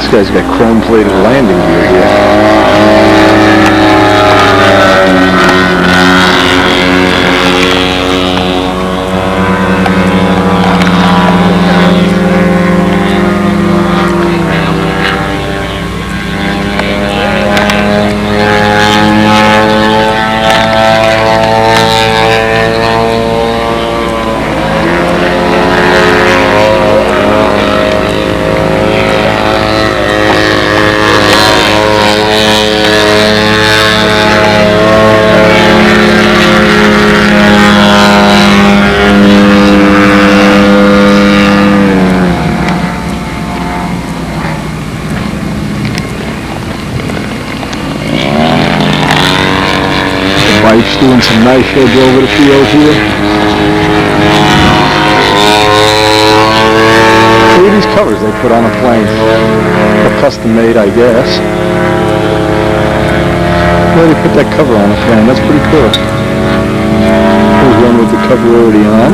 This guy's got chrome plated landing gear here. Bike's doing some nice edge over the field here. Look at these covers they put on a plane. They're custom made, I guess. Where they put that cover on a plane, that's pretty cool. There's one with the cover already on.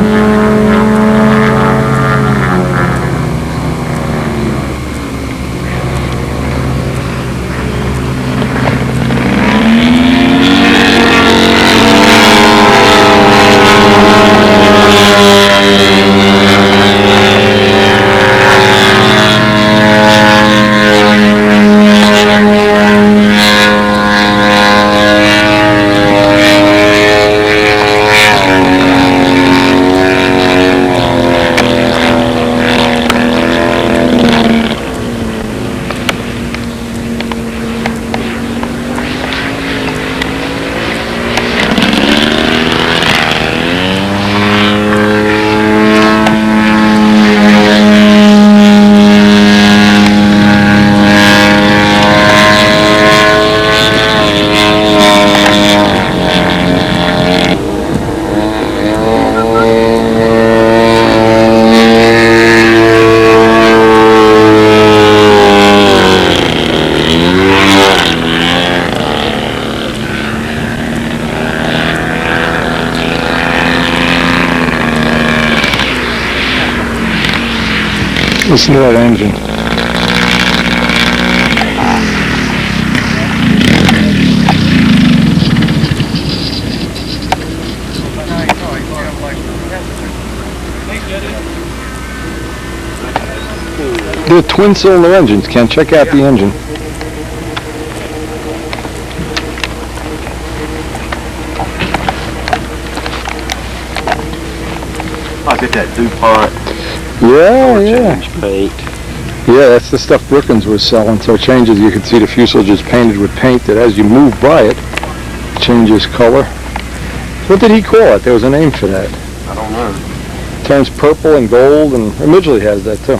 Listen to that engine. They're twin-cylinder engines, Ken. Check out the engine. Look at that DuPont. Yeah. Change paint. Yeah, that's the stuff Brookins was selling. So it changes. You can see the fuselage is painted with paint that as you move by it, changes color. What did he call it? There was a name for that. I don't know. Turns purple and gold, and Midgley has that too.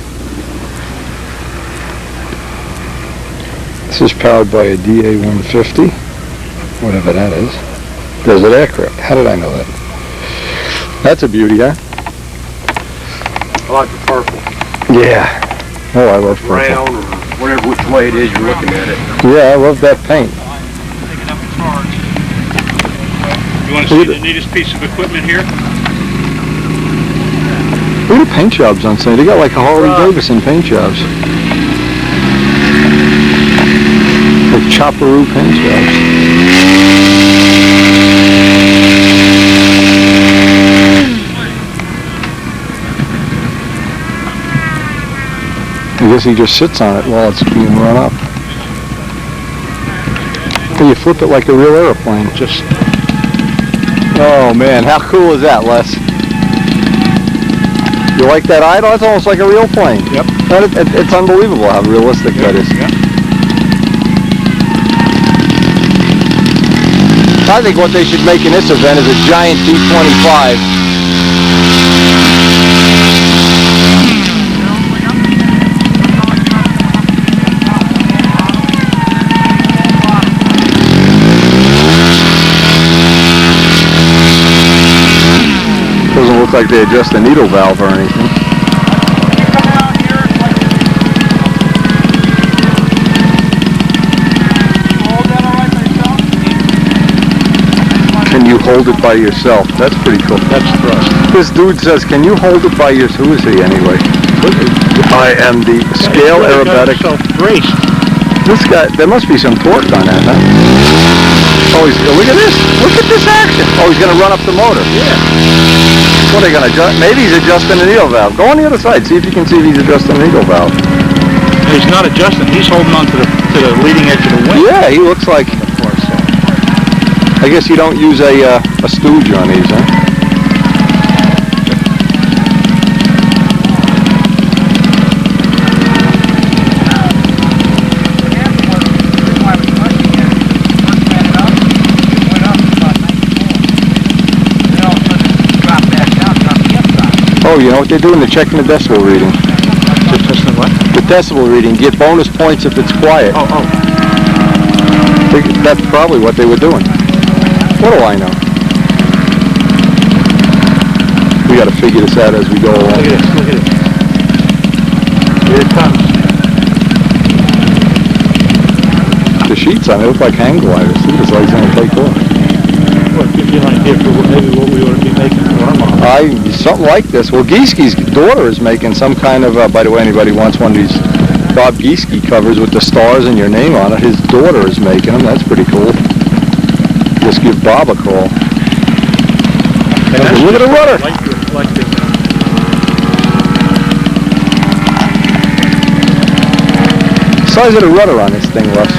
This is powered by a DA-150, whatever that is. Desert aircraft. How did I know that? That's a beauty, huh? I like the purple. Yeah. Oh, I love purple. Brown or whatever which way it is you're looking at it. Yeah, I love that paint. You want to see the neatest piece of equipment here? Look at the paint jobs on Sunday. They got like a Harley Davidson paint jobs. Like chopperoo paint jobs. I guess he just sits on it while it's being run up. You flip it like a real airplane. Just Oh man, how cool is that, Les? You like that idle? It's almost like a real plane. Yep. It's unbelievable how realistic that is. Yep. I think what they should make in this event is a giant T-25. Doesn't look like they adjust the needle valve or anything. Can you hold it by yourself? That's pretty cool. that's thrust. This dude says, can you hold it by yourself? Who is he anyway? I am the scale aerobatic. Braced. This guy, there must be some torque on that, huh? Oh, look at this. Look at this action. Oh, he's going to run up the motor. Yeah. What are they going to adjust? Maybe he's adjusting the needle valve. Go on the other side. See if you can see if he's adjusting the needle valve. He's not adjusting. He's holding on to the leading edge of the wing. Yeah, he looks like... I guess you don't use a stooge on these, huh? Oh, you know what they're doing? They're checking the decibel reading. They're testing what? The decibel reading. Get bonus points if it's quiet. Oh. That's probably what they were doing. What do I know? We got to figure this out as we go along. Look at this. Look at it. Here it comes. The sheets on it look like hang gliders. See, this light's going to take off. What gives you an idea for maybe what we ought to be making for our model? Something like this. Well, Giesche's daughter is making some kind of, by the way, anybody wants one of these Bob Gieske covers with the stars and your name on it, his daughter is making them. That's pretty cool. Just give Bob a call. Look at the rudder. Size of the rudder on this thing, Russ.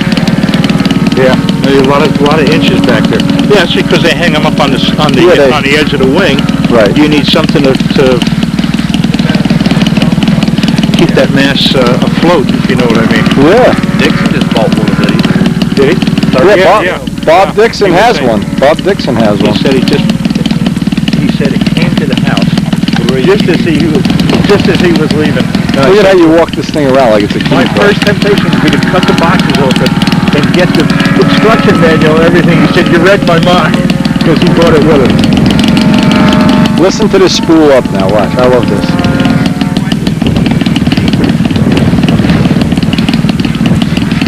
Yeah, there's a lot of inches back there. Yeah, it's because they hang them up on the edge of the wing. Right. You need something to keep that mass afloat, if you know what I mean. Yeah. Dixon just bought one of these. Did he? Bob Dixon has one. Bob Dixon has one. He said it came to the house just as he was leaving. Look at how you walk this thing around like it's a My key first temptation would be to cut the boxes open and get the instruction manual and everything. He said, you read my mind, because he brought it with him. Listen to this spool up now. Watch. I love this.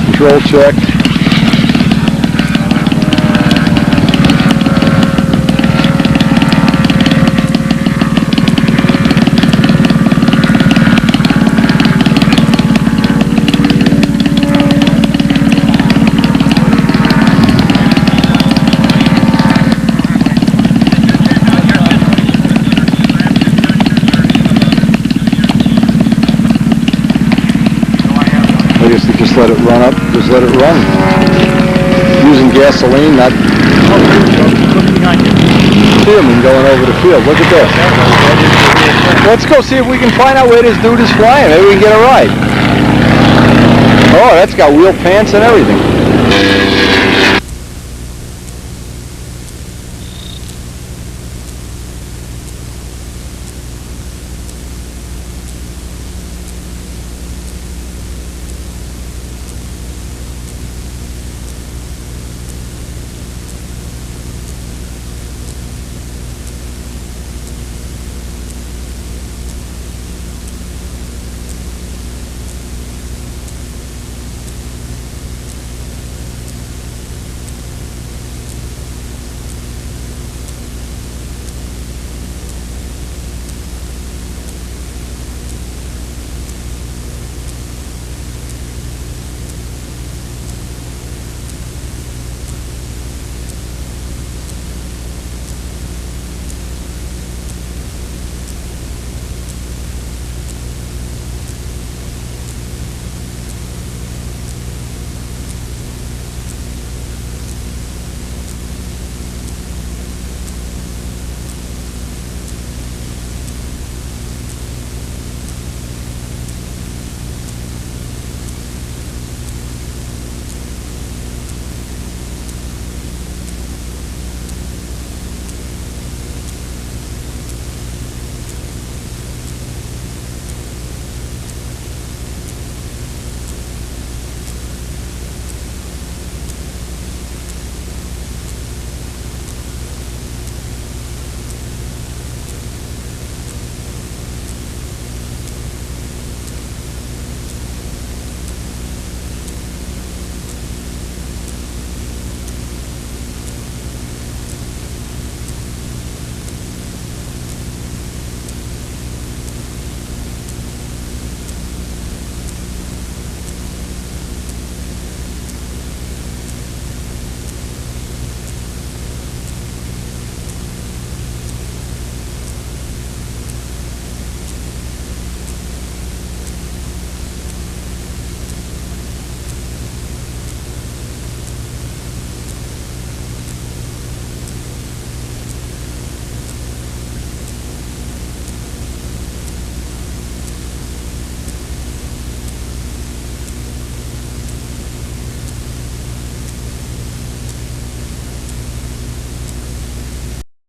Control check. let it run up. Just let it run. Using gasoline, not Look behind you. filming going over the field. Look at this. Let's go see if we can find out where this dude is flying. Maybe we can get a ride. Oh, that's got wheel pants and everything.